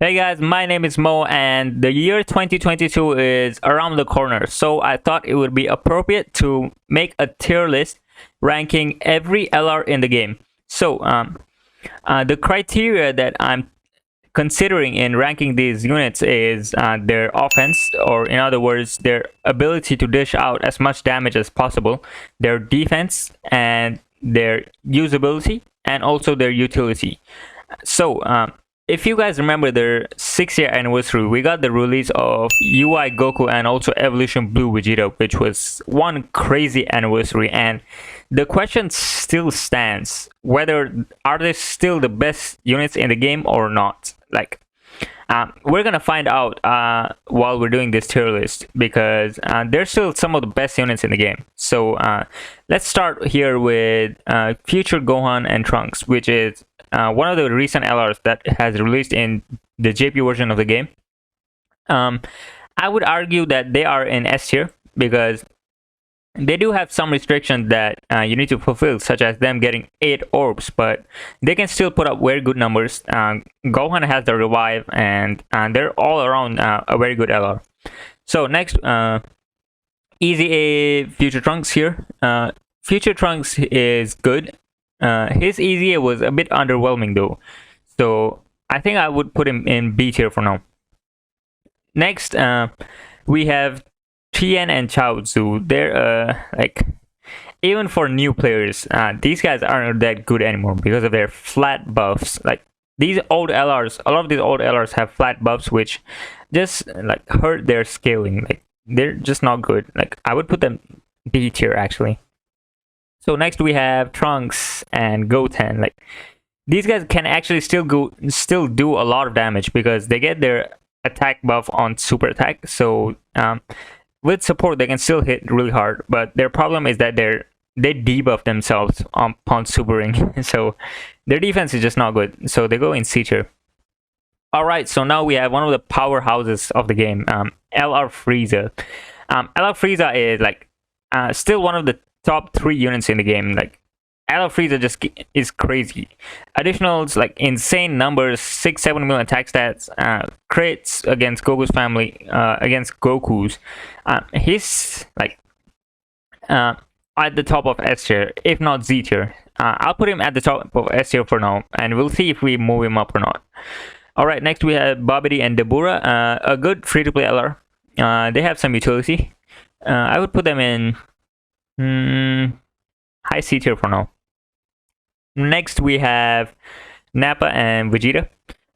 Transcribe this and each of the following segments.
Hey guys, my name is Mo and the year 2022 is around the corner. So I thought it would be appropriate to make a tier list ranking every LR in the game. The criteria that I'm considering in ranking these units is their offense, or in other words, their ability to dish out as much damage as possible, their defense and their usability, and also their utility. If you guys remember their 6-year anniversary, we got the release of UI Goku and also Evolution Blue Vegeta, which was one crazy anniversary. And the question still stands: whether are they still the best units in the game or not? We're gonna find out while we're doing this tier list, because they're still some of the best units in the game. Let's start here with Future Gohan and Trunks, which is one of the recent LRs that has released in the JP version of the game. I would argue that they are in S tier because they do have some restrictions that you need to fulfill, such as them getting 8 orbs, but they can still put up very good numbers. Gohan has the revive, and they're all around a very good LR. So next, Easy A Future Trunks here. Future Trunks is good. His Easy A was a bit underwhelming though, so I think I would put him in B tier for now. Next, we have Tien and Chaozu. They're even for new players, these guys aren't that good anymore because of their flat buffs. Like these old LRs, a lot of these old LRs have flat buffs, which just hurt their scaling. Like they're just not good. Like I would put them B tier actually. So next we have Trunks and Goten. Like these guys can actually still do a lot of damage because they get their attack buff on super attack. So with support they can still hit really hard, but their problem is that they debuff themselves upon supering. So their defense is just not good, so they go in C tier. Alright, so now we have one of the powerhouses of the game, LR Frieza. LR Frieza is still one of the top 3 units in the game. Like LR Frieza just is crazy. Additionals like insane numbers, 6-7 million attack stats, crits against Goku's family, against Goku's. He's at the top of S tier, if not Z tier. I'll put him at the top of S tier for now, and we'll see if we move him up or not. Alright, next we have Babidi and Dabura, a good free-to-play LR. They have some utility. I would put them in high C tier for now. Next we have Nappa and Vegeta.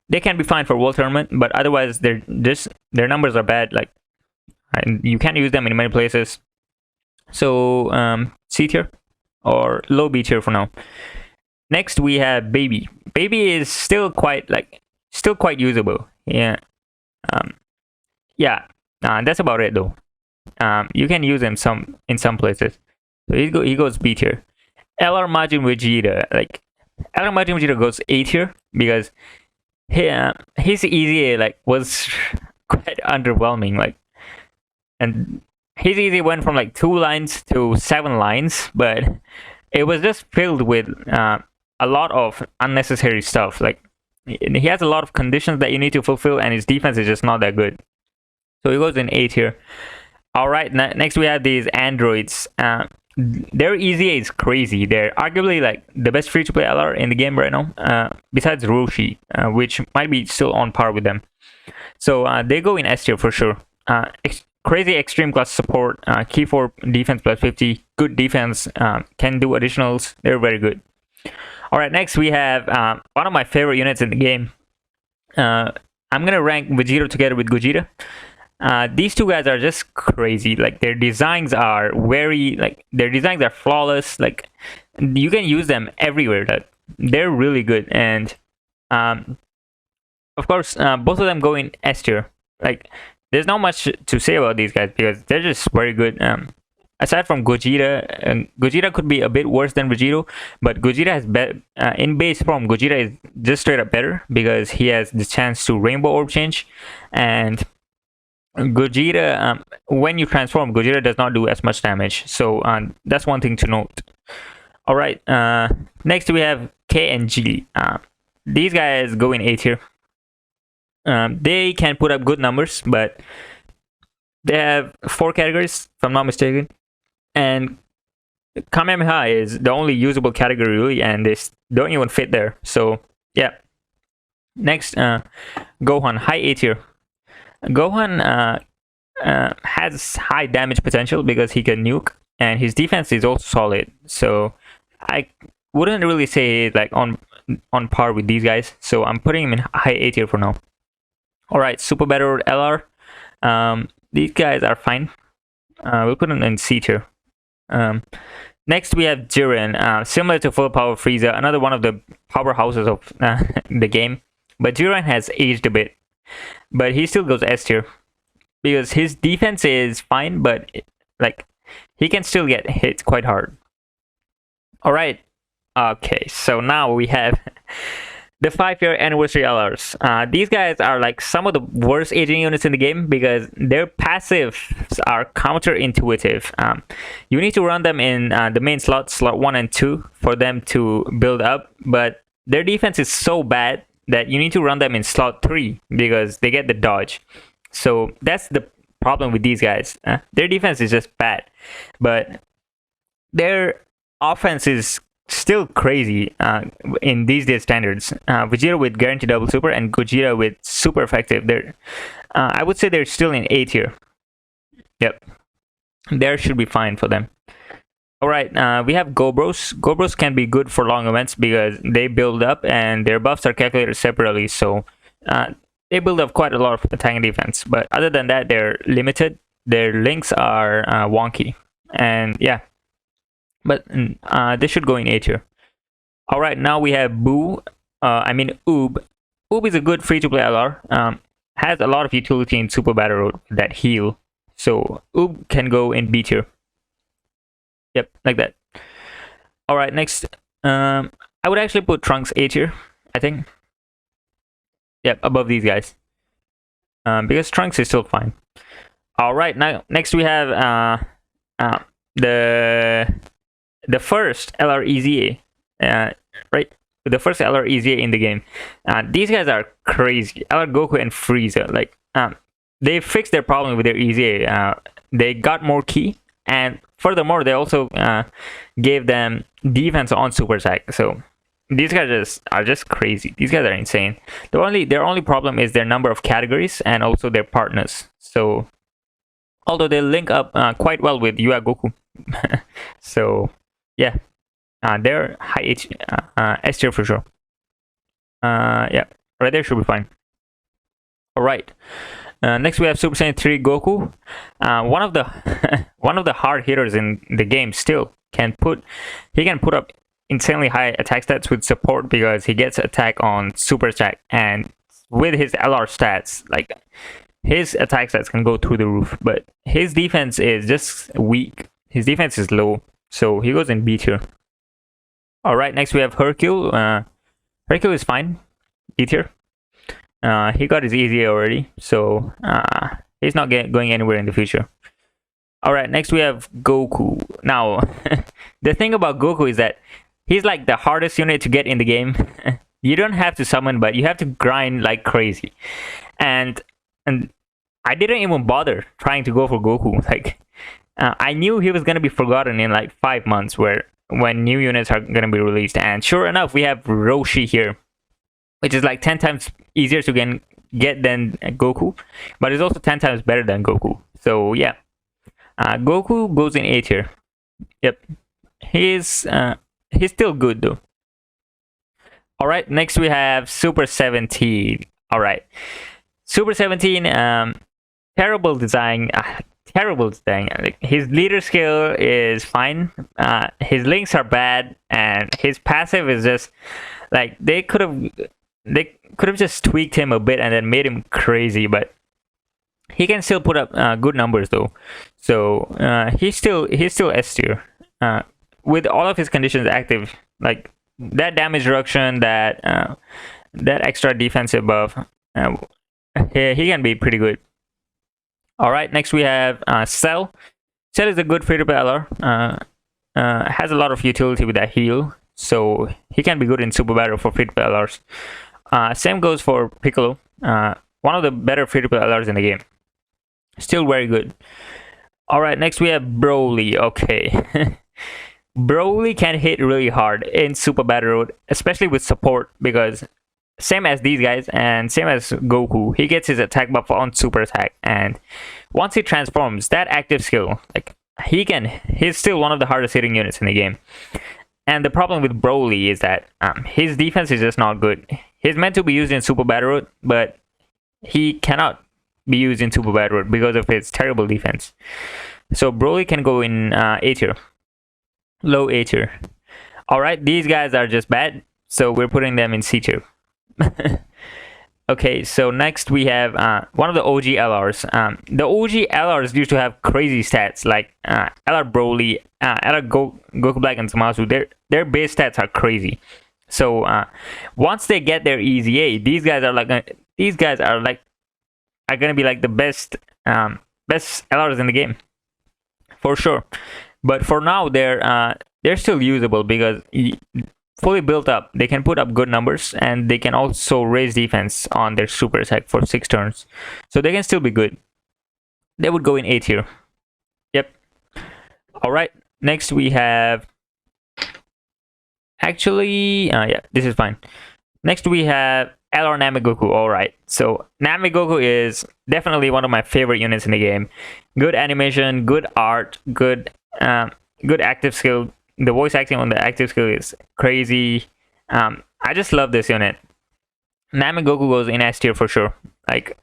They can be fine for World Tournament, but otherwise their numbers are bad. Like you can't use them in many places. So C tier or low B tier for now. Next we have Baby. Baby is still quite usable. Yeah. That's about it though. You can use him in some places. So he goes B tier. LR Majin Vegeta, LR Majin Vegeta goes A tier because his Easy A was quite underwhelming. And his Easy went from 2 lines to 7 lines, but it was just filled with a lot of unnecessary stuff. He has a lot of conditions that you need to fulfill, and his defense is just not that good. So he goes in A tier. Alright, next we have these androids. Their Easy A is crazy. They're arguably the best free-to-play LR in the game right now, besides Roshi, which might be still on par with them. So they go in S tier for sure. Crazy extreme class support, key for defense plus 50, good defense, can do additionals. They're very good. Alright, next we have one of my favorite units in the game. I'm gonna rank Vegeta together with Gogeta. These two guys are just crazy. Their designs are flawless. You can use them everywhere. They're really good, and of course both of them go in S tier. There's not much to say about these guys because they're just very good. Aside from Gogeta, Gogeta could be a bit worse than Vegito, but Gogeta has in base form, Gogeta is just straight up better because he has the chance to Rainbow Orb change, and Gogeta, when you transform, Gogeta does not do as much damage. So that's one thing to note. Alright, next we have K and G. These guys go in A tier. They can put up good numbers, but they have 4 categories, if I'm not mistaken. And Kamehameha is the only usable category, really, and they don't even fit there. So, yeah. Next, Gohan, high A tier. Gohan has high damage potential because he can nuke, and his defense is also solid. So, I wouldn't really say like on par with these guys. So, I'm putting him in high A tier for now. Alright, Super Battle LR. These guys are fine. We'll put them in C tier. Next, we have Jiren, similar to Full Power Frieza, another one of the powerhouses of the game. But Jiren has aged a bit, but he still goes S tier because his defense is fine, but like he can still get hit quite hard. All right, okay, so now we have the 5-year anniversary LRs. These guys are like some of the worst aging units in the game because their passives are counterintuitive. You need to run them in the main slot 1 and 2 for them to build up, but their defense is so bad that you need to run them in slot 3 because they get the dodge. So that's the problem with these guys. Their defense is just bad, but their offense is still crazy in these days standards. Vegeta with guaranteed double super and Gogeta with super effective. I would say they're still in A tier. Yep, there should be fine for them. All right, we have Gobros. Gobros can be good for long events because they build up and their buffs are calculated separately. So they build up quite a lot of attack and defense. But other than that, they're limited. Their links are wonky. And yeah, but they should go in A tier. All right, now we have Oob. Oob is a good free-to-play LR. Has a lot of utility in Super Battle Road that heal. So Oob can go in B tier. Yep, like that. All right, next, I would actually put Trunks A tier, I think. Yep, above these guys. Because Trunks is still fine. All right, now next we have the first LR EZA, right? The first LR EZA in the game. These guys are crazy. LR Goku and Frieza, like they fixed their problem with their EZA. They got more ki, and furthermore, they also gave them defense on super attack. So these guys are just crazy. These guys are insane. Their only problem is their number of categories and also their partners. So although they link up quite well with Ua Goku. So yeah, they're high H S tier for sure. Yeah, right there should be fine. All right. Next we have Super Saiyan 3 Goku. One of the hard hitters in the game. Still can put up insanely high attack stats with support because he gets attack on super attack, and with his LR stats, like his attack stats can go through the roof. But his defense is just weak. His defense is low, so he goes in B tier. All right, next we have Hercule. Hercule is fine, B tier. He got his EZA already, so he's not going anywhere in the future. All right, next we have Goku. Now, the thing about Goku is that he's like the hardest unit to get in the game. You don't have to summon, but you have to grind like crazy. And I didn't even bother trying to go for Goku. Like, I knew he was gonna be forgotten in like 5 months, when new units are gonna be released. And sure enough, we have Roshi here, which is like 10 times easier to get than Goku, but it's also 10 times better than Goku. So yeah, Goku goes in A tier. Yep, he's still good though. All right, next we have Super 17. All right, Super 17, terrible design. Terrible design. Like, his leader skill is fine. His links are bad, and his passive is just like they could have just tweaked him a bit and then made him crazy, but he can still put up good numbers though. So he's still S tier with all of his conditions active, like that damage reduction, that extra defensive buff. He can be pretty good. All right, next we have Cell. Cell is a good free-to-play LR. Has a lot of utility with that heal, so he can be good in Super Battle for free-to-play LRs. Same goes for Piccolo. One one of the better free-to-play LRs in the game. Still very good. All right, next we have Broly. Okay. Broly can hit really hard in Super Battle Road, especially with support, because same as these guys and same as Goku, he gets his attack buff on super attack, and once he transforms, that active skill, like he's still one of the hardest hitting units in the game. And the problem with Broly is that his defense is just not good. He's meant to be used in Super Battle Road, but he cannot be used in Super Battle Road because of his terrible defense. So Broly can go in A tier, low A tier. All right, these guys are just bad, so we're putting them in C tier. Okay, so next we have one of the OG LRs. The OG LRs used to have crazy stats like LR Broly, LR Goku Black, and Zamasu. Their base stats are crazy. So once they get their EZA, these guys are gonna be like the best LRs in the game, for sure. But for now, they're still usable because fully built up, they can put up good numbers, and they can also raise defense on their super attack for 6 turns. So they can still be good. They would go in A tier. Yep. Alright, next we have... Actually, yeah, this is fine. Next we have LR Namegoku. Alright, so Namegoku is definitely one of my favorite units in the game. Good animation, good art, good active skill. The voice acting on the active skill is crazy. I just love this unit. Namegoku goes in S tier for sure. Like,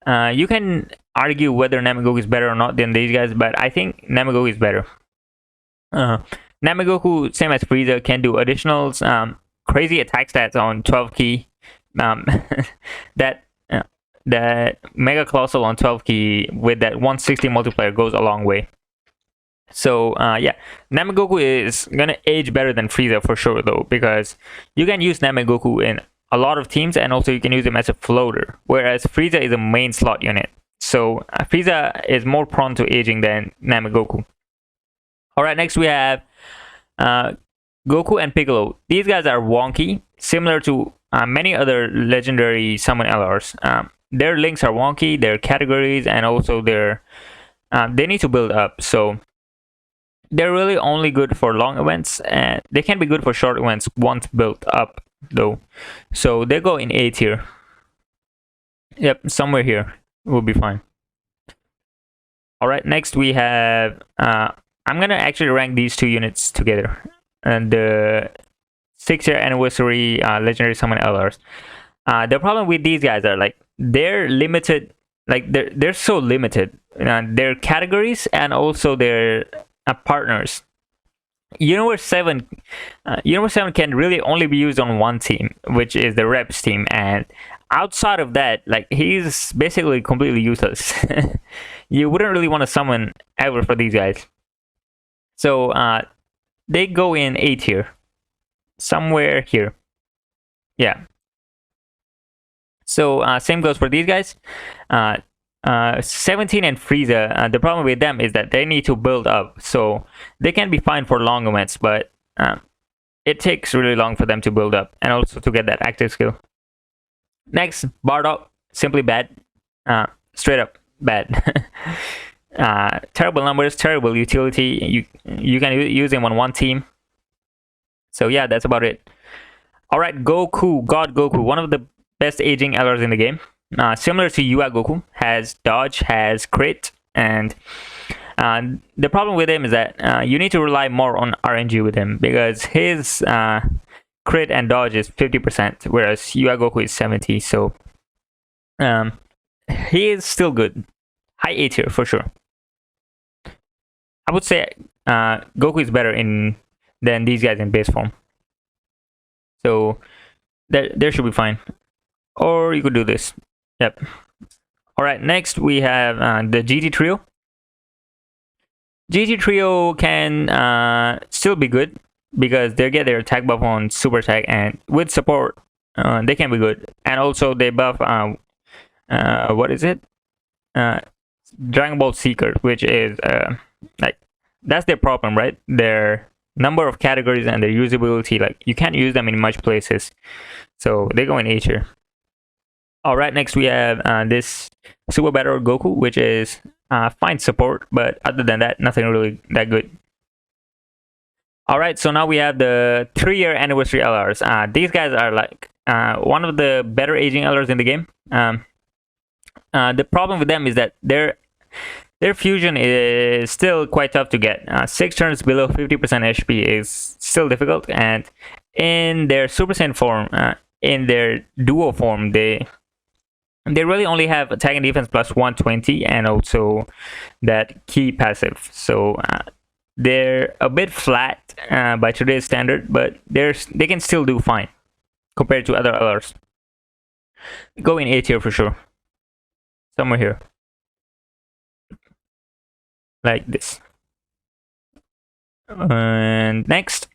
you can argue whether Namegoku is better or not than these guys, but I think Namegoku is better. Namegoku, same as Frieza, can do additionals, crazy attack stats on 12 key. That Mega Colossal on 12 key with that 160 multiplier goes a long way. So yeah, Namegoku is gonna age better than Frieza for sure though, because you can use Namegoku in a lot of teams, and also you can use him as a floater, whereas Frieza is a main slot unit. So Frieza is more prone to aging than Namegoku. Alright, next we have Goku and Piccolo. These guys are wonky, similar to many other legendary summon LRs. Their links are wonky, their categories, and also they need to build up. So they're really only good for long events, and they can be good for short events once built up though. So they go in A tier. Yep, somewhere here will be fine. Alright, next we have I'm gonna actually rank these two units together, and the 6-year anniversary legendary summon LRs. The problem with these guys are like they're limited, like they're so limited. Their categories and also their partners. Universe 7 can really only be used on one team, which is the Reps team, and outside of that, like, he's basically completely useless. You wouldn't really want to summon ever for these guys. So they go in A tier, somewhere here. Yeah. So same goes for these guys. 17 and Frieza, the problem with them is that they need to build up, so they can be fine for long events, but it takes really long for them to build up and also to get that active skill. Next, Bardock, simply bad. Straight up bad. Terrible numbers, terrible utility. You can use him on one team. So yeah, that's about it. Alright, Goku, God Goku, one of the best aging LRs in the game. Similar to Ua Goku, has dodge, has crit, and the problem with him is that you need to rely more on RNG with him, because his crit and dodge is 50%, whereas Ua Goku is 70%. So he is still good, high A tier for sure. I would say Goku is better than these guys in base form. So there should be fine. Or you could do this. Yep. Alright, next we have the GT Trio. GT Trio can still be good because they get their attack buff on super attack, and with support they can be good. And also they buff what is it? Dragon Ball Seeker, which is like, that's their problem, right? Their number of categories and their usability, like, you can't use them in much places. So they go in A tier. All right, next we have this Super Battle Goku, which is fine support, but other than that, nothing really that good. All right, so now we have the 3-year anniversary LRs. These guys are like one of the better aging LRs in the game. The problem with them is that their fusion is still quite tough to get. 6 turns below 50% HP is still difficult, and in their Super Saiyan form, in their duo form, they really only have attack and defense plus 120 and also that key passive. So they're a bit flat by today's standard, but they can still do fine compared to other LRs. Go in A tier for sure. Somewhere here. Like this. And next,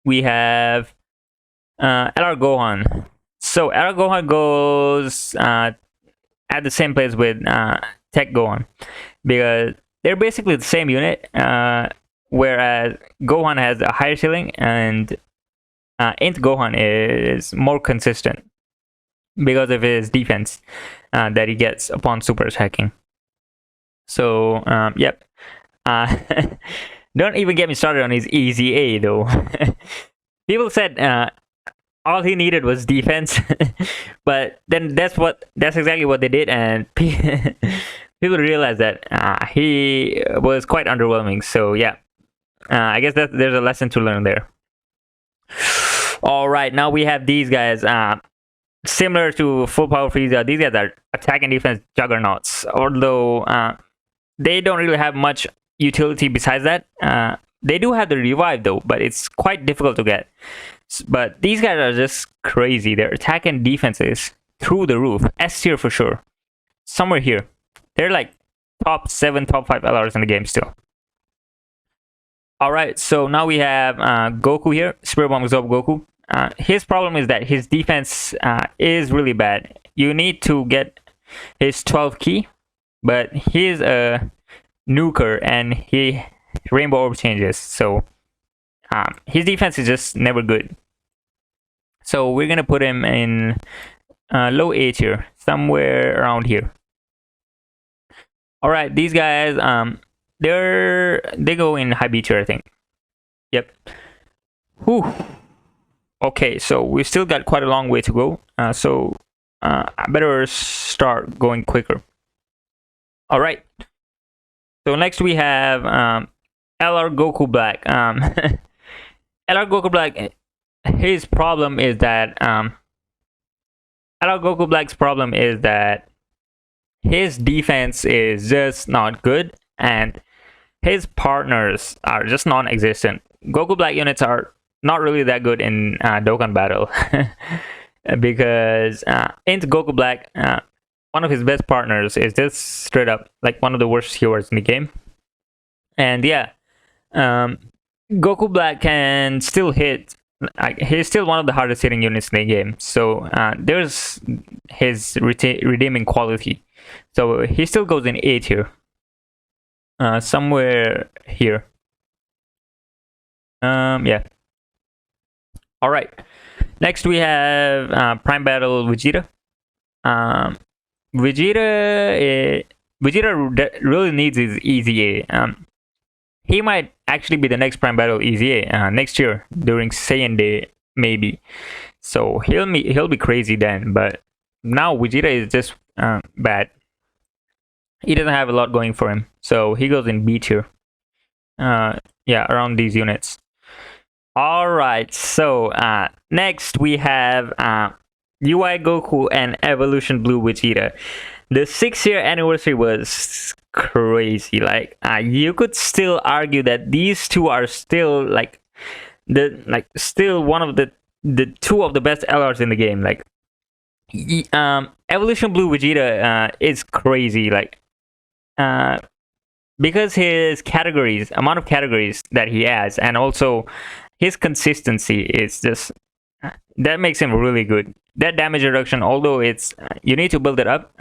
we have LR Gohan. So LR Gohan goes at the same place with Tech Gohan, because they're basically the same unit, whereas Gohan has a higher ceiling and Int Gohan is more consistent because of his defense that he gets upon super attacking. So, yep. Don't even get me started on his easy A though. People said all he needed was defense, but then that's exactly what they did, and people realized that he was quite underwhelming. So yeah, I guess that there's a lesson to learn there. All right, now we have these guys. Similar to Full Power Frieza, these guys are attack and defense juggernauts. Although they don't really have much utility besides that. They do have the revive though, but it's quite difficult to get. But these guys are just crazy. Their attack and defense is through the roof. S tier for sure. Somewhere here. They're like top 7, top 5 LRs in the game still. Alright, so now we have Goku here. Spirit Bomb Absorb Goku. His problem is that his defense is really bad. You need to get his 12 key, but he's a nuker and he Rainbow Orb changes. So his defense is just never good. So we're gonna put him in low A tier, somewhere around here. All right, these guys, they go in high B tier, I think. Yep. Whew. Okay, so we still got quite a long way to go. So I better start going quicker. All right. So next we have LR Goku Black. LR Goku Black, his problem is that LR Goku Black's problem is that his defense is just not good and his partners are just non-existent. Goku Black units are not really that good in Dokkan battle because in Goku Black, one of his best partners is just straight up like one of the worst healers in the game. And yeah, Goku Black can still hit. He's still one of the hardest hitting units in the game. So there's his redeeming quality. So he still goes in A tier. Somewhere here. Yeah. All right. Next we have Prime Battle Vegeta. Vegeta really needs his Easy A. He might actually be the next Prime Battle Easy A next year during Saiyan Day, maybe. So he'll be crazy then. But now Vegeta is just bad. He doesn't have a lot going for him, so he goes in B tier. Yeah, around these units. All right. So next we have UI Goku and Evolution Blue Vegeta. The 6-year anniversary was crazy. Like you could still argue that these two are still still one of the two of the best LRs in the game. Like Evolution Blue Vegeta is crazy. Like because his amount of categories that he has, and also his consistency is just that makes him really good. That damage reduction, although it's you need to build it up,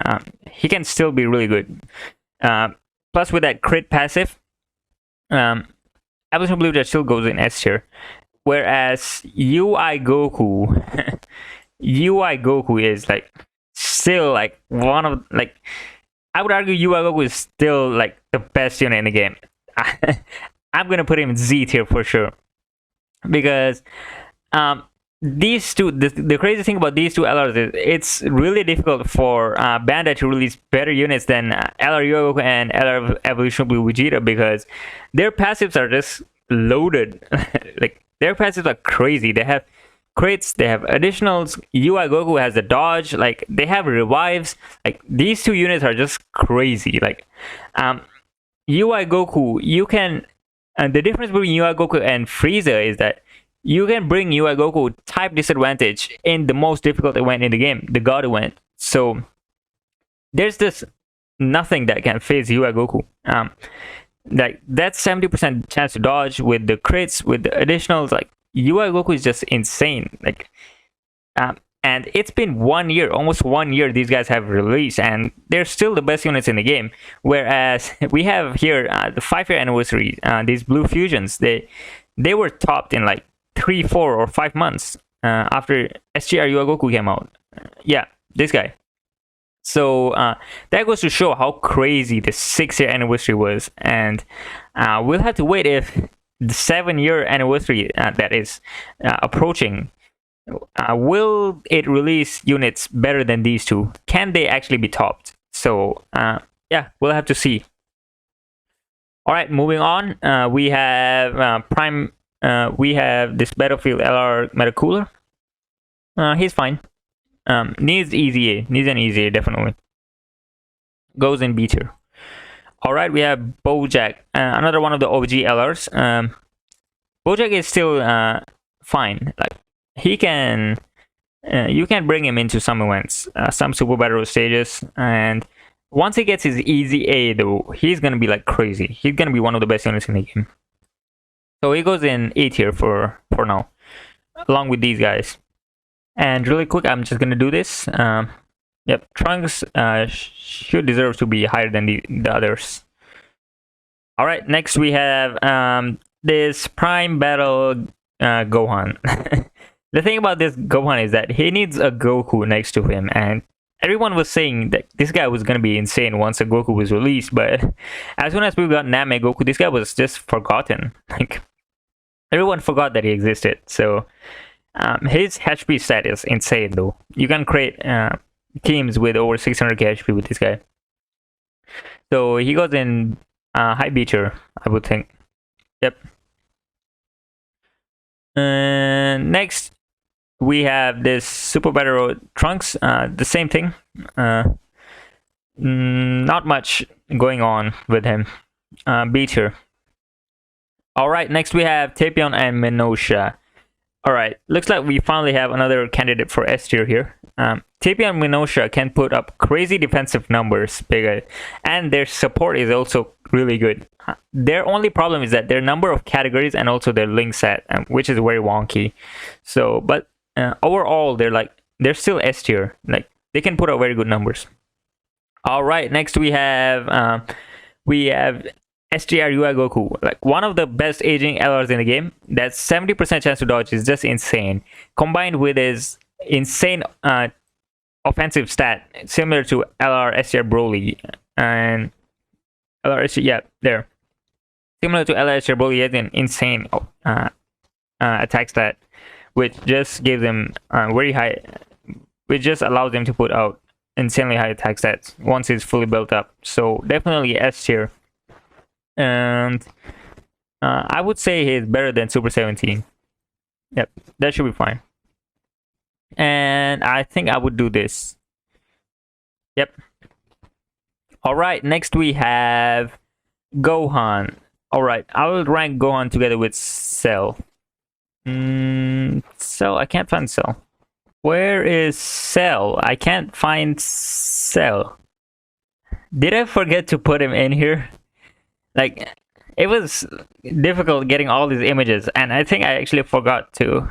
he can still be really good. Plus with that crit passive, Evolution Blue that still goes in S tier, whereas UI Goku UI Goku is like still like one of like I would argue UI Goku is still like the best unit in the game. I'm gonna put him in Z tier for sure because um, these two. The crazy thing about these two LRs is it's really difficult for Bandai to release better units than LR UI Goku and LR Evolution Blue Vegeta because their passives are just loaded. Like their passives are crazy. They have crits, they have additionals. UI Goku has the dodge, like they have revives. Like these two units are just crazy. Like UI Goku, you can and the difference between UI Goku and Frieza is that you can bring UI Goku type disadvantage in the most difficult event in the game, the God event. So there's just nothing that can phase UI Goku. Like that's 70% chance to dodge with the crits, with the additionals. Like UI Goku is just insane. Like, and it's been 1 year, almost 1 year. These guys have released, and they're still the best units in the game. Whereas we have here the 5-year anniversary. These blue fusions, they were topped in like 3, 4, or 5 months after SGR UI Goku came out. Yeah, this guy. So that goes to show how crazy the 6-year anniversary was, and we'll have to wait if the 7-year anniversary that is approaching, will it release units better than these two? Can they actually be topped? So yeah, we'll have to see. All right, moving on. We have Prime. We have this Battlefield LR Metacooler. He's fine. Needs easy A. Needs an easy A, definitely. Goes in B tier. Alright, we have Bojack, another one of the OG LRs. Bojack is still fine. Like he can, you can bring him into some events, some Super Battle stages, and once he gets his easy A though, he's gonna be like crazy. He's gonna be one of the best units in the game. So he goes in A tier for now, along with these guys. And really quick, I'm just gonna do this. Yep, Trunks should deserve to be higher than the others. All right, next we have this Prime Battle Gohan. The thing about this Gohan is that he needs a Goku next to him, and everyone was saying that this guy was gonna be insane once a Goku was released, but as soon as we got Namek Goku, this guy was just forgotten. Like everyone forgot that he existed. So his HP stat is insane though. You can create teams with over 600k HP with this guy. So he goes in high B tier, I would think. Yep. Next we have this Super Battle Trunks. The same thing. Not much going on with him. B tier. Alright, next we have Tapion and Minosha. Alright, looks like we finally have another candidate for S tier here. Tapion and Minosha can put up crazy defensive numbers, and their support is also really good. Their only problem is that their number of categories and also their link set, which is very wonky. So, but overall, they're still S tier. Like they can put up very good numbers. All right, next we have SGR UI Goku, like one of the best aging LRs in the game. That 70% chance to dodge is just insane. Combined with his insane offensive stat, similar to LR SGR Broly and LR SGR, yeah, there. Similar to LR SGR Broly, he has an insane attack stat, which just gives him very high, which just allows him to put out insanely high attack stats once he's fully built up. So definitely S tier. And I would say he's better than Super 17. Yep, that should be fine. And I think I would do this. Yep. Alright, next we have Gohan. Alright, I will rank Gohan together with Cell. Cell, I can't find Cell. Where is Cell? I can't find Cell. Did I forget to put him in here? Like, it was difficult getting all these images, and I think I actually forgot to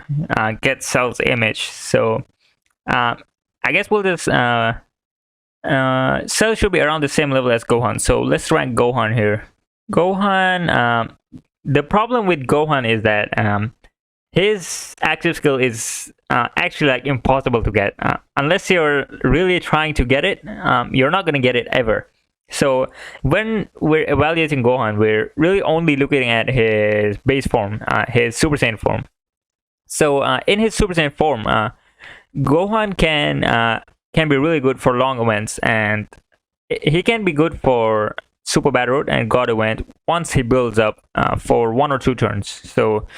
get Cell's image. So I guess we'll just Cell should be around the same level as Gohan. So let's rank Gohan here. Gohan, the problem with Gohan is that his active skill is actually like impossible to get unless you're really trying to get it. You're not gonna get it ever. So when we're evaluating Gohan, we're really only looking at his base form, his Super Saiyan form. So in his Super Saiyan form, Gohan can be really good for long events, and he can be good for Super Battle Road and God event once he builds up for 1 or 2 turns. So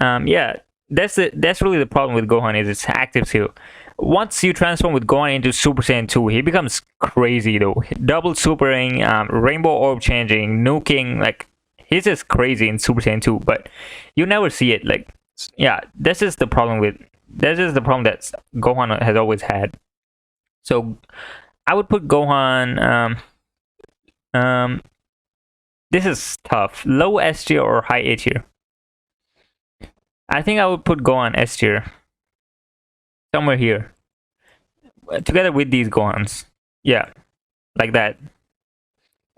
yeah, that's really the problem with Gohan is its active skill. Once you transform with Gohan into Super Saiyan 2, he becomes crazy though. Double supering, rainbow orb changing, nuking, like he's just crazy in Super Saiyan 2, but you never see it. Like, yeah, this is the problem that Gohan has always had. So I would put Gohan. This is tough. Low S tier or high A tier? I think I would put Gohan S tier. Somewhere here. Together with these Gohans. Yeah. Like that.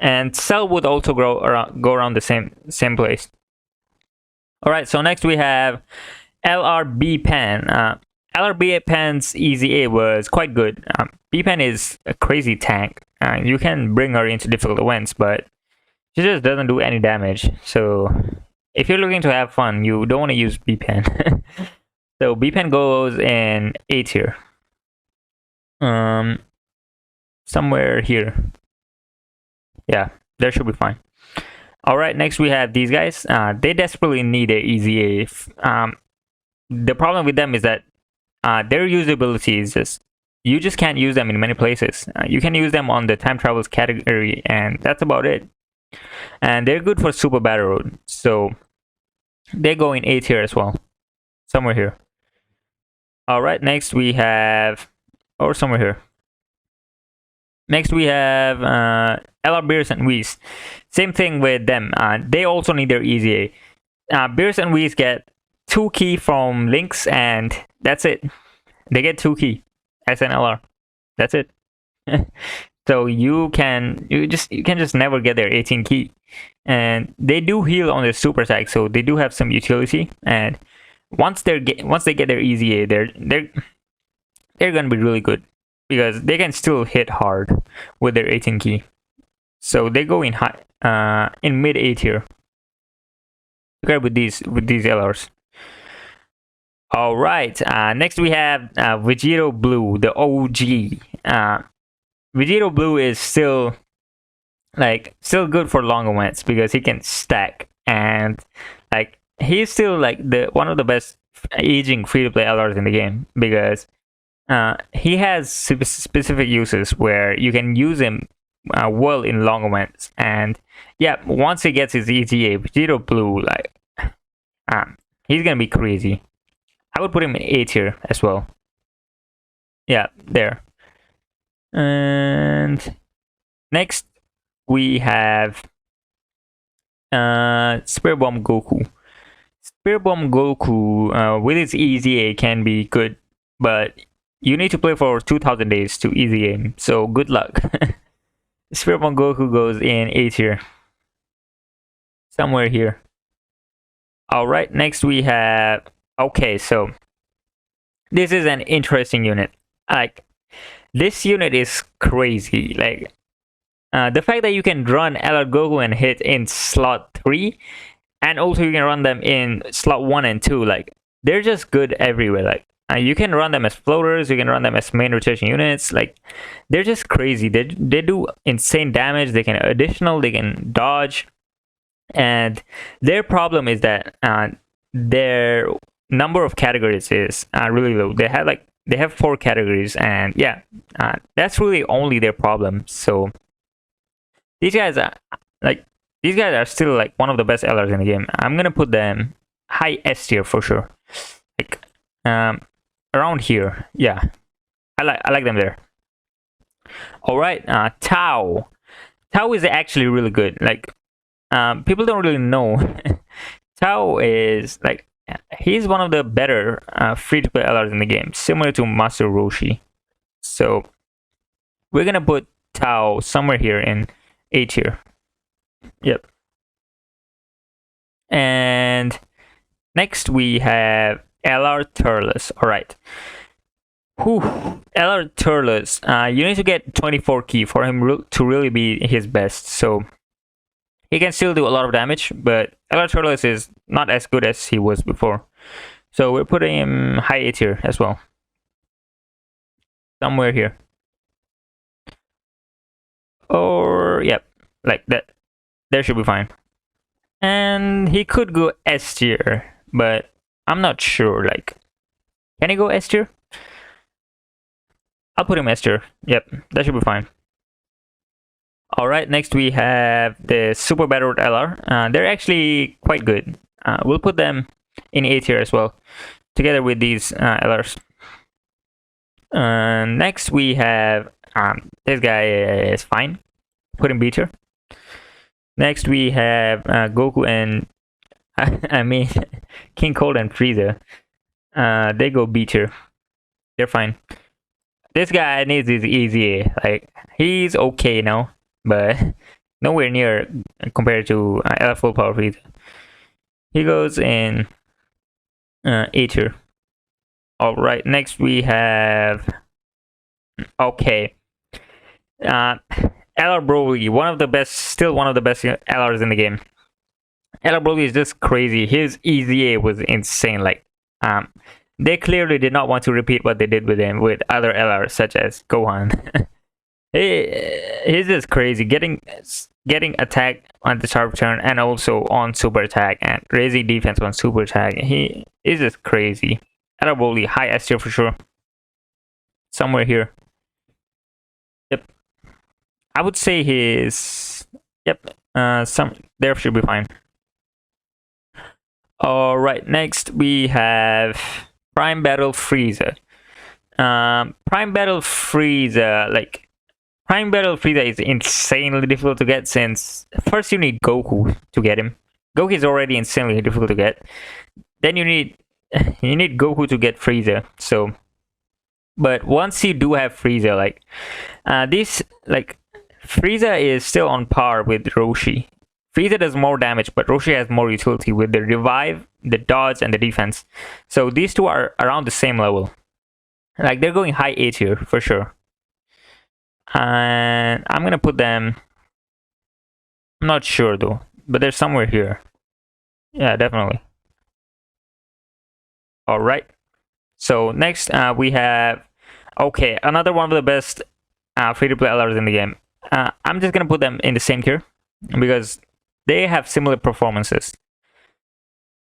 And Cell would also go around the same place. Alright, so next we have LRB Pan. LRB Pan's Easy A was quite good. B Pan is a crazy tank. You can bring her into difficult events, but she just doesn't do any damage. So if you're looking to have fun, you don't want to use B Pan. So B Pan goes in A tier. Somewhere here. Yeah, that should be fine. Alright, next we have these guys. They desperately need a Easy A. The problem with them is that their usability is you just can't use them in many places. You can use them on the time travels category, and that's about it. And they're good for Super Battle Road, so they go in A tier as well, somewhere here. All right, next we have, or somewhere here. Next we have LR Beers and Whis. Same thing with them. They also need their Easy A. Beers and Whis get 2 key from links, and that's it. They get 2 key as an LR. That's it. So you can just never get their 18 key, and they do heal on their super attack, so they do have some utility. And once they get their Easy A, they're gonna be really good because they can still hit hard with their 18 key. So they go in high, in mid A tier. Okay, with these LRs. All right. Next we have Vegito Blue, the OG. Vegito Blue is still good for long events because he can stack, and like he's still like one of the best aging free-to-play LRs in the game because he has specific uses where you can use him well in long events. And yeah, once he gets his ETA, Vegito Blue, like he's gonna be crazy. I would put him in A tier as well. Yeah, there. And next we have Spirit Bomb Goku. Spirit Bomb Goku with its Easy A can be good, but you need to play for 2000 days to Easy A, so good luck. Spirit Bomb Goku goes in A tier. Somewhere here. Alright, next we have... Okay, so this is an interesting unit. Like, this unit is crazy. Like, the fact that you can run LR Goku and hit in slot 3, and also you can run them in slot 1 and 2. Like, they're just good everywhere. Like, you can run them as floaters, you can run them as main rotation units. Like, they're just crazy. They do insane damage. They can dodge. And their problem is that their number of categories is really low. They have 4 categories, and yeah, that's really only their problem. So these guys are still like one of the best LRs in the game. I'm gonna put them high S tier for sure. Like around here. Yeah, I like them there. All right, Tao is actually really good. Like people don't really know. Tao is like, he's one of the better free-to-play LRs in the game, similar to Master Roshi. So we're gonna put Tao somewhere here in A tier. Yep. And Next we have LR Tierlist. All right. Whew. LR Tierlist. You need to get 24 key for him to really be his best. So he can still do a lot of damage, but LR Tierlist is not as good as he was before. So we're putting him high A tier as well. Somewhere here. Or, yep, like that. There should be fine. And he could go S tier, but I'm not sure. Like, can he go S tier? I'll put him S tier. Yep, that should be fine. Alright, next we have the Super Battled LR. They're actually quite good. We'll put them in A tier as well, together with these LRs. Next we have this guy is fine. Put him B tier. Next we have Goku and I mean King Cold and Frieza. They go B tier. They're fine. This guy needs his easy A. Like, he's okay now, but nowhere near compared to LR Full Power Frieza. He goes in A tier. Alright, next we have okay. LR Broly, one of the best, still one of the best LRs in the game. LR Broly is just crazy. His EZA was insane. Like, they clearly did not want to repeat what they did with him with other LRs such as Gohan. He's just crazy, getting attack on the sharp turn and also on super attack and raising defense on super attack. He is just crazy. LR Broly, high S tier for sure. Somewhere here. Yep. I would say his, yep, there should be fine. Alright, next we have Prime Battle Frieza. Prime Battle Frieza, like, Prime Battle Frieza is insanely difficult to get since first you need Goku to get him. Goku is already insanely difficult to get. Then you need Goku to get Frieza. So, but once you do have Frieza, like, Frieza is still on par with Roshi. Frieza does more damage, but Roshi has more utility with the revive, the dodge, and the defense. So these two are around the same level. Like, they're going high A tier for sure. And I'm gonna put them, I'm not sure though, but they're somewhere here. Yeah, definitely. Alright. So next we have, okay, another one of the best free-to-play LRs in the game. I'm just gonna put them in the same tier because they have similar performances.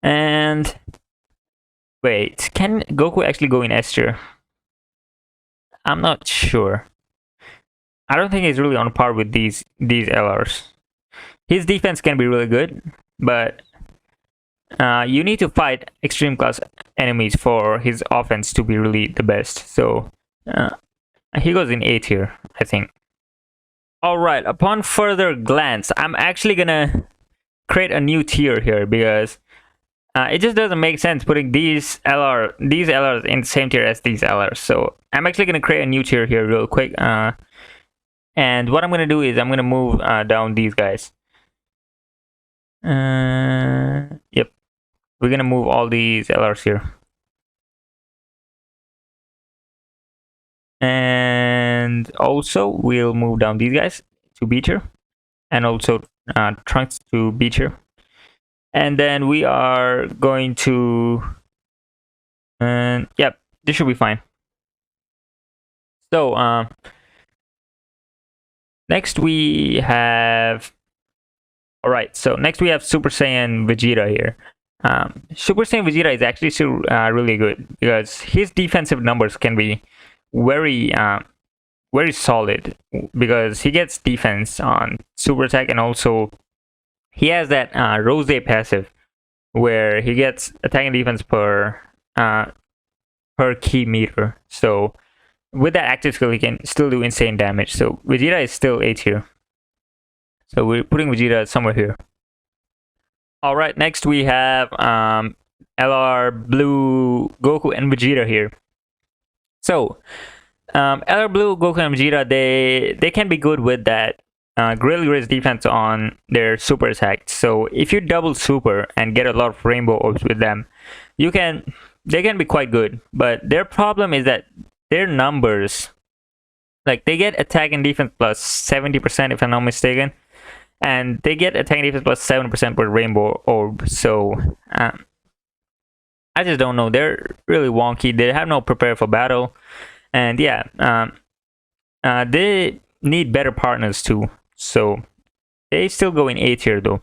And wait, can Goku actually go in S tier? I'm not sure. I don't think he's really on par with these LRs. His defense can be really good, but you need to fight extreme class enemies for his offense to be really the best. So he goes in A tier, I think. Alright, upon further glance, I'm actually gonna create a new tier here because it just doesn't make sense putting these LRs in the same tier as these LRs. So I'm actually gonna create a new tier here real quick. And what I'm gonna do is I'm gonna move down these guys. Yep, we're gonna move all these LRs here. And also we'll move down these guys to B tier, and also Trunks to B tier. And then we are going to, yep, this should be fine. So next we have, alright, so next we have Super Saiyan Vegeta here. Super Saiyan Vegeta is actually still really good because his defensive numbers can be very solid because he gets defense on super attack, and also he has that Rose passive where he gets attack and defense per key meter. So with that active skill, he can still do insane damage. So Vegeta is still A tier. So we're putting Vegeta somewhere here. Alright, next we have LR Blue, Goku, and Vegeta here. So LR Blue, Goku, and Vegeta, they can be good with that really raised defense on their super attack. So if you double super and get a lot of rainbow orbs with them, they can be quite good, but their problem is that their numbers, like they get attack and defense plus 70% if I'm not mistaken, and they get attack and defense plus 7% per rainbow orb. So I just don't know. They're really wonky. They have no prepare for battle, and yeah, they need better partners too. So they still go in A tier though,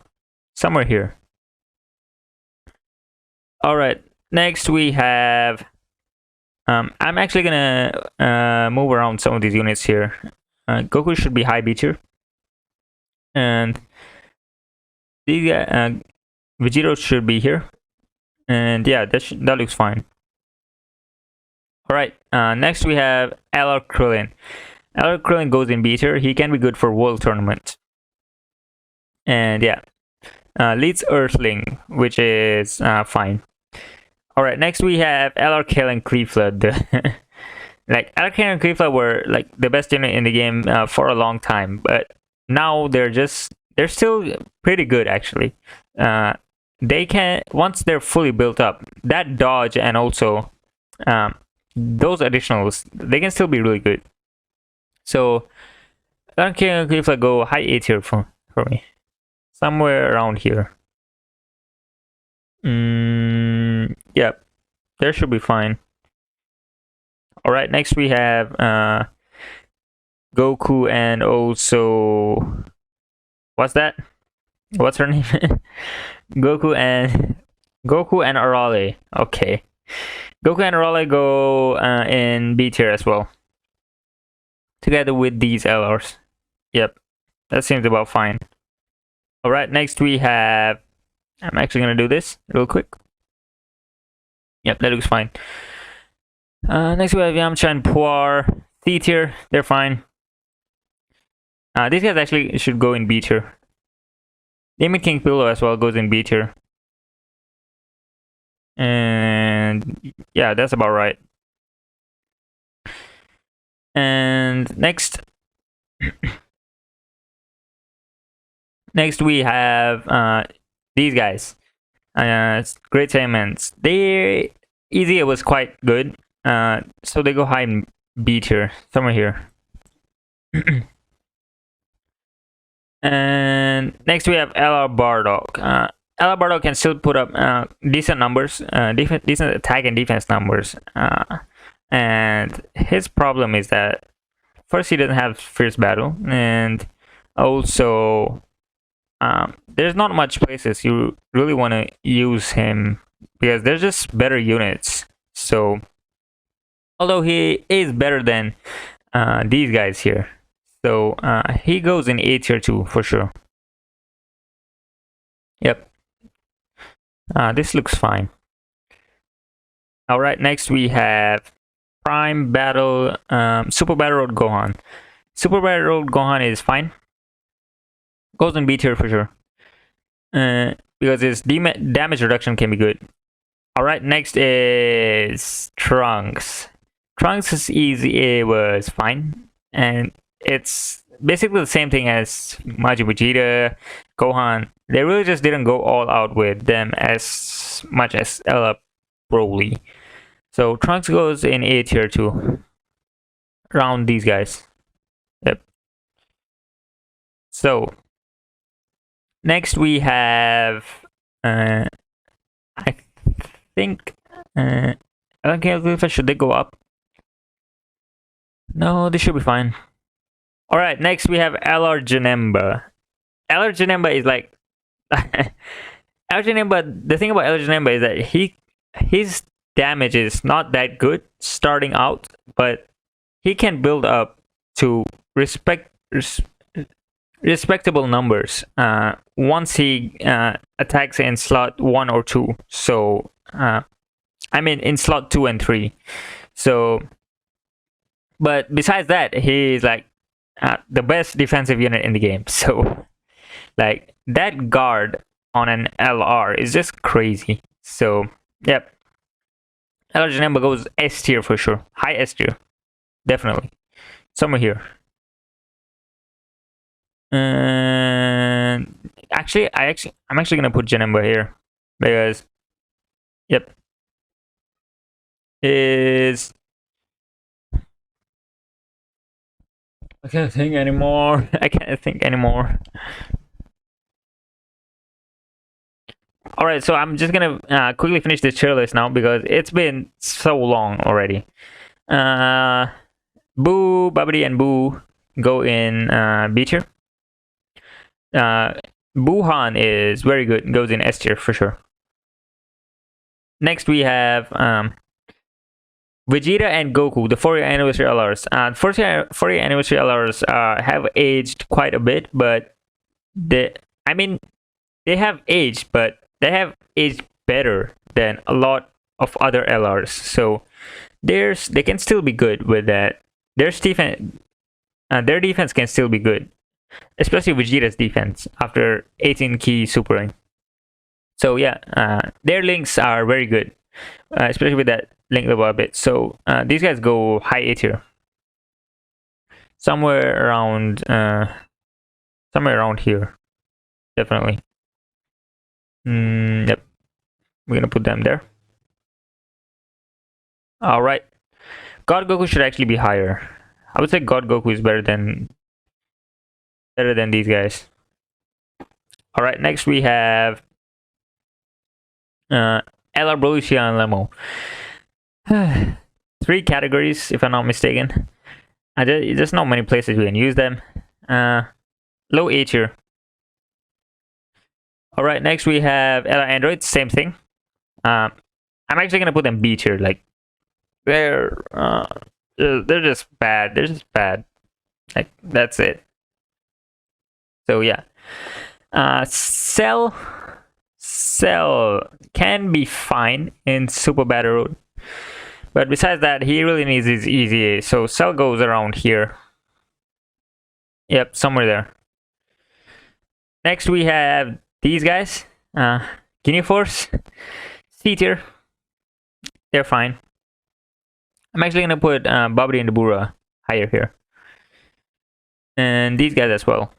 somewhere here. All right, next we have. I'm actually gonna move around some of these units here. Goku should be high B tier, and these Vegito should be here, and yeah, that looks fine. All right, next we have LR Krillin. LR Krillin goes in B tier. He can be good for World Tournament, and yeah, leads Earthling, which is fine. All right, next we have LR Kale and Cleefla. Like LR Kale and Cleefla were like the best unit in the game for a long time, but now they're still pretty good actually. They can, once they're fully built up, that dodge and also those additionals, they can still be really good. So LR Kale and Cleefla go high A tier for me, somewhere around here. Yeah, there should be fine. All right, next we have Goku and also what's that? What's her name? Goku and Arale. Okay, Goku and Arale go in B tier as well, together with these LRs. Yep, that seems about fine. All right, next we have. I'm actually gonna do this real quick. Yep, that looks fine. Next we have Yamcha and Puar. C tier, they're fine. These guys actually should go in B tier. Demon King Pillow as well goes in B tier. And yeah, that's about right. And next we have these guys. Great Saiyans. They Easy was quite good. So they go high in B tier, somewhere here. And next we have LR Bardock. LR Bardock can still put up decent numbers, decent attack and defense numbers. And his problem is that first he doesn't have fierce battle, and also there's not much places you really want to use him because there's just better units. So although he is better than these guys here, so he goes in A tier 2 for sure. Yep, this looks fine. All right, next we have Prime Battle, Super Battle Road Gohan. Super Battle Road Gohan is fine. Goes in B tier for sure. Because his damage reduction can be good. Alright, next is Trunks. Trunks is easy, it was fine. And it's basically the same thing as Majin Vegeta, Gohan. They really just didn't go all out with them as much as Ella Broly. So Trunks goes in A tier 2. Around these guys. Yep. So next we have I think okay, should they go up? No, they should be fine. Alright, next we have LR Janemba. LR Janemba is like LR Janemba, the thing about LR Janemba is that his damage is not that good starting out, but he can build up to respectable numbers once he attacks in slot 1 or 2. So I mean in slot 2 and 3. So but besides that, he's like the best defensive unit in the game. So like that guard on an LR is just crazy. So yep, LR Janemba goes S tier for sure. High S tier, definitely. Somewhere here. And I'm actually gonna put Janemba here because yep, is I can't think anymore. I can't think anymore. All right, so I'm just gonna quickly finish this tier list now because it's been so long already. Boo, Babidi, and Boo go in B tier. Buhan is very good, goes in S tier for sure. Next we have Vegeta and Goku, the 40th anniversary LRs. 40th anniversary LRs have aged quite a bit, but they have aged, but they have aged better than a lot of other LRs. So they can still be good with that. Their defense can still be good, especially Vegeta's defense after 18 key supering. So yeah, their links are very good, especially with that link level a bit. So these guys go high A tier, somewhere around here, definitely. Yep, we're gonna put them there. All right, God Goku should actually be higher. I would say God Goku is better than these guys. All right, next we have LR Broly, and Lemo. 3 categories, if I'm not mistaken. There's not many places we can use them. Low A tier. All right, next we have LR Android, same thing. I'm actually gonna put them B tier. Like they're just bad. They're just bad. Like that's it. So yeah, Cell can be fine in Super Battle Road, but besides that, he really needs his easy A. So Cell goes around here. Yep, somewhere there. Next we have these guys, Guinea Force, C tier. They're fine. I'm actually gonna put Babidi and Dabura higher here, and these guys as well.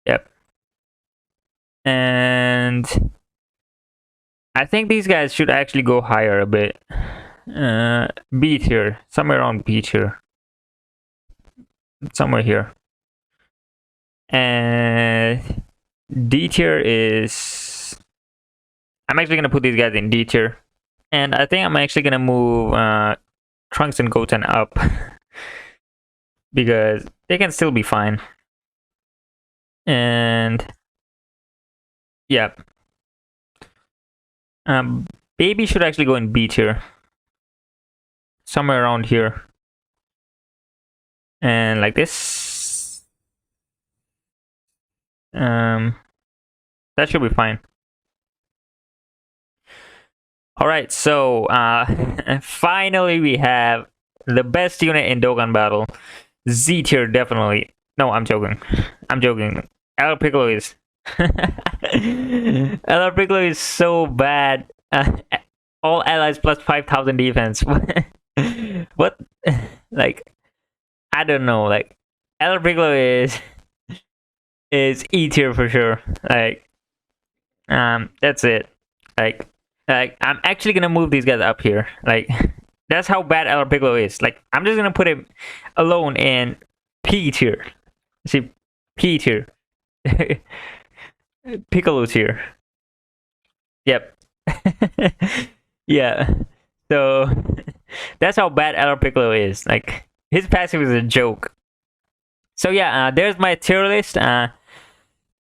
Yep. And I think these guys should actually go higher a bit. B tier, somewhere around B tier, somewhere here. And D tier is. I'm actually gonna put these guys in D tier, and I think I'm actually gonna move Trunks and Goten up because they can still be fine. And yeah, Baby should actually go in B tier, somewhere around here, and like this. That should be fine. All right, so finally we have the best unit in Dokkan Battle, Z tier definitely. No, I'm joking. I'm joking. El Piccolo is. El Piccolo is so bad. All allies plus 5,000 defense. What? Like, I don't know. Like, El Piccolo is E tier for sure. Like, that's it. Like I'm actually gonna move these guys up here. Like, that's how bad El Piccolo is. Like, I'm just gonna put him alone in P tier. See, P tier. Piccolo tier. Yep. Yeah. So that's how bad El Piccolo is. Like, his passive is a joke. So yeah, there's my tier list.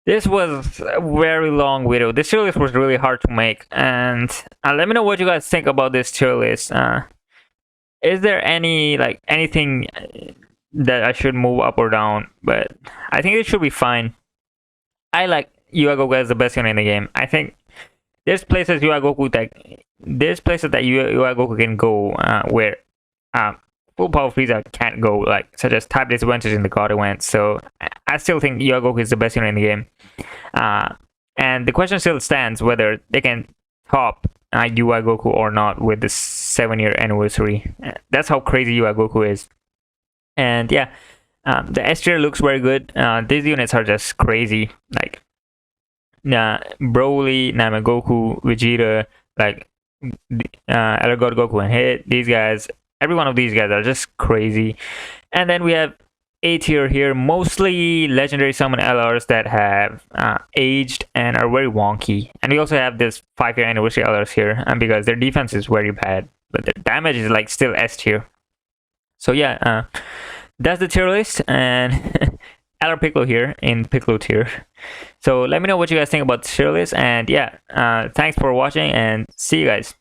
This was a very long video. This tier list was really hard to make, and let me know what you guys think about this tier list. Is there anything that I should move up or down? But I think it should be fine. I like UI Goku as the best unit in the game. I think there's places UI Goku can go where full power Frieza can't go, like such as type disadvantage in the God event. So I still think UI Goku is the best unit in the game. And the question still stands whether they can top UI Goku or not with the 7-year anniversary. That's how crazy UI Goku is. And yeah, the S tier looks very good. These units are just crazy. Like Broly, Namagoku, Vegeta, like Elder God Goku and Hit. These guys, every one of these guys are just crazy. And then we have A tier here, mostly legendary summon LRs that have aged and are very wonky. And we also have this 5-year anniversary LRs here, and because their defense is very bad, but their damage is like still S tier. So yeah, that's the tier list, and LR Piccolo here in Piccolo tier. So let me know what you guys think about the tier list, and yeah, thanks for watching, and see you guys.